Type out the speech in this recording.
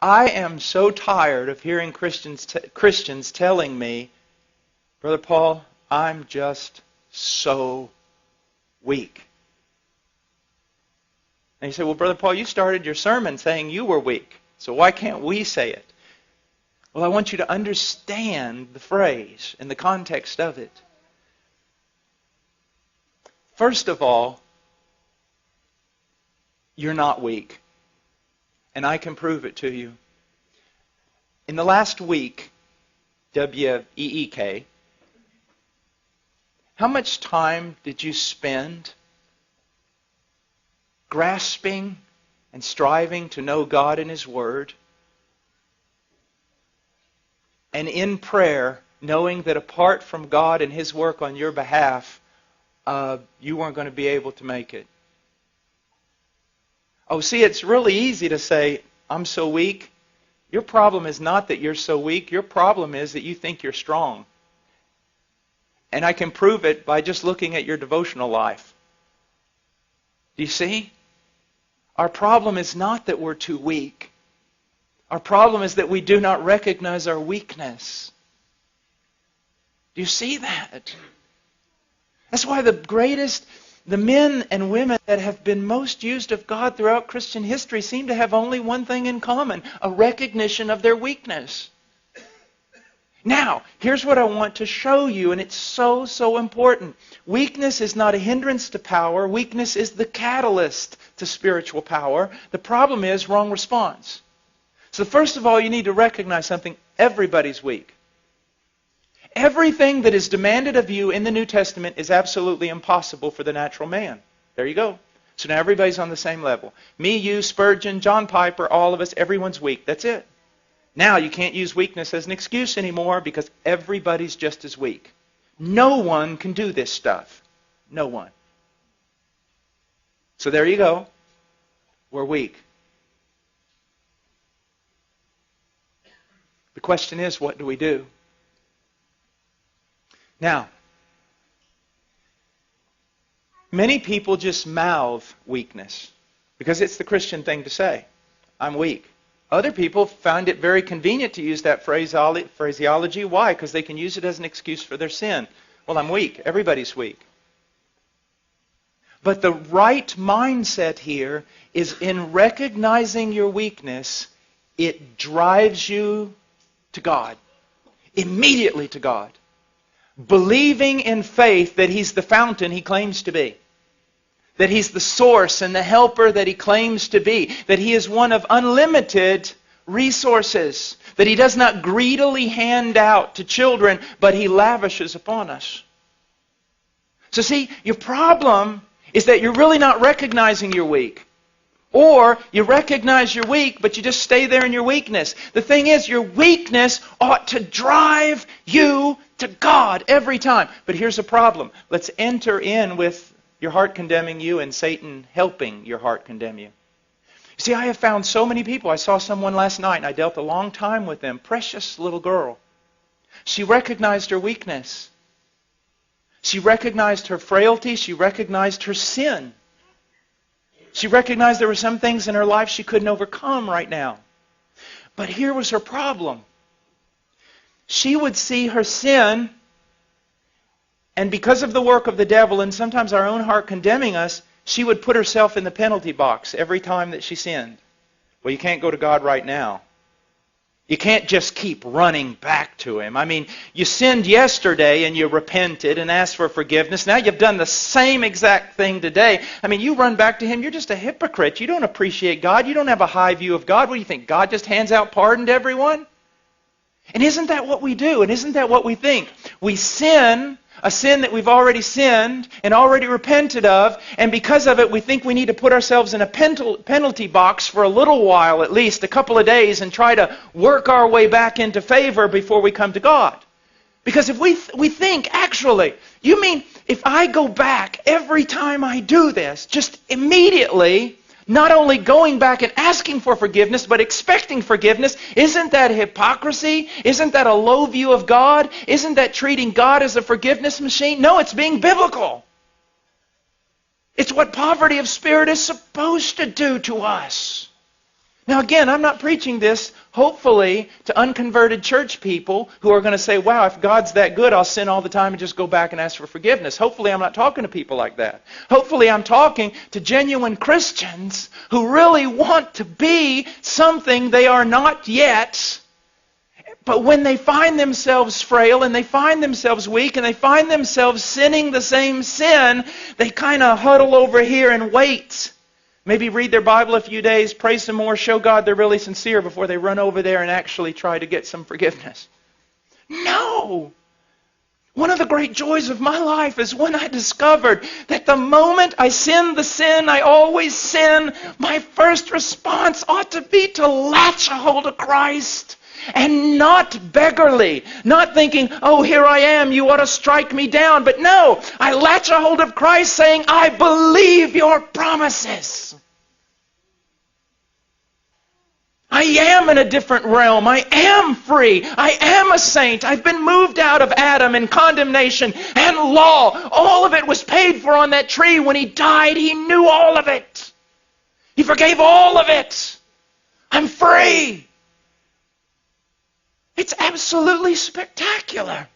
I am so tired of hearing Christians telling me, Brother Paul, I'm just so weak. And you say, well, Brother Paul, you started your sermon saying you were weak, so why can't we say it? Well, I want you to understand the phrase and the context of it. First of all, you're not weak. And I can prove it to you. In the last week, W-E-E-K, how much time did you spend grasping and striving to know God and His Word? And in prayer, knowing that apart from God and His work on your behalf, you weren't going to be able to make it. Oh, see, it's really easy to say, I'm so weak. Your problem is not that you're so weak. Your problem is that you think you're strong. And I can prove it by just looking at your devotional life. Do you see? Our problem is not that we're too weak. Our problem is that we do not recognize our weakness. Do you see that? That's why the men and women that have been most used of God throughout Christian history seem to have only one thing in common, a recognition of their weakness. Now, here's what I want to show you, and it's so, so important. Weakness is not a hindrance to power. Weakness is the catalyst to spiritual power. The problem is wrong response. So first of all, you need to recognize something. Everybody's weak. Everything that is demanded of you in the New Testament is absolutely impossible for the natural man. There you go. So now everybody's on the same level. Me, you, Spurgeon, John Piper, all of us, everyone's weak. That's it. Now you can't use weakness as an excuse anymore because everybody's just as weak. No one can do this stuff. No one. So there you go. We're weak. The question is, what do we do? Now, many people just mouth weakness because it's the Christian thing to say. I'm weak. Other people find it very convenient to use that phraseology. Why? Because they can use it as an excuse for their sin. Well, I'm weak. Everybody's weak. But the right mindset here is in recognizing your weakness, it drives you to God. Immediately to God. Believing in faith that He's the fountain He claims to be. That He's the source and the helper that He claims to be. That He is one of unlimited resources. That He does not greedily hand out to children, but He lavishes upon us. So see, your problem is that you're really not recognizing you're weak. Or you recognize you're weak, but you just stay there in your weakness. The thing is, your weakness ought to drive you to God every time. But here's the problem. Let's enter in with your heart condemning you and Satan helping your heart condemn you. See, I have found so many people. I saw someone last night and I dealt a long time with them. Precious little girl. She recognized her weakness. She recognized her frailty. She recognized her sin. She recognized there were some things in her life she couldn't overcome right now. But here was her problem. She would see her sin, and because of the work of the devil and sometimes our own heart condemning us, she would put herself in the penalty box every time that she sinned. Well, you can't go to God right now. You can't just keep running back to Him. I mean, you sinned yesterday and you repented and asked for forgiveness. Now you've done the same exact thing today. I mean, you run back to Him, you're just a hypocrite. You don't appreciate God. You don't have a high view of God. What do you think? God just hands out pardon to everyone? And isn't that what we do? And isn't that what we think? We sin, a sin that we've already sinned and already repented of, and because of it we think we need to put ourselves in a penalty box for a little while, at least a couple of days, and try to work our way back into favor before we come to God. Because if we think, actually, you mean if I go back every time I do this, just immediately, not only going back and asking for forgiveness, but expecting forgiveness, isn't that hypocrisy? Isn't that a low view of God? Isn't that treating God as a forgiveness machine? No, it's being biblical. It's what poverty of spirit is supposed to do to us. Now again, I'm not preaching this, hopefully, to unconverted church people who are going to say, wow, if God's that good, I'll sin all the time and just go back and ask for forgiveness. Hopefully I'm not talking to people like that. Hopefully I'm talking to genuine Christians who really want to be something they are not yet. But when they find themselves frail and they find themselves weak and they find themselves sinning the same sin, they kind of huddle over here and wait. Maybe read their Bible a few days, pray some more, show God they're really sincere before they run over there and actually try to get some forgiveness. No! One of the great joys of my life is when I discovered that the moment I sin the sin I always sin, my first response ought to be to latch a hold of Christ. And not beggarly, not thinking, oh, here I am, you ought to strike me down. But no, I latch a hold of Christ saying, I believe your promises. I am in a different realm. I am free. I am a saint. I've been moved out of Adam and condemnation and law. All of it was paid for on that tree. When He died, He knew all of it. He forgave all of it. I'm free. It's absolutely spectacular.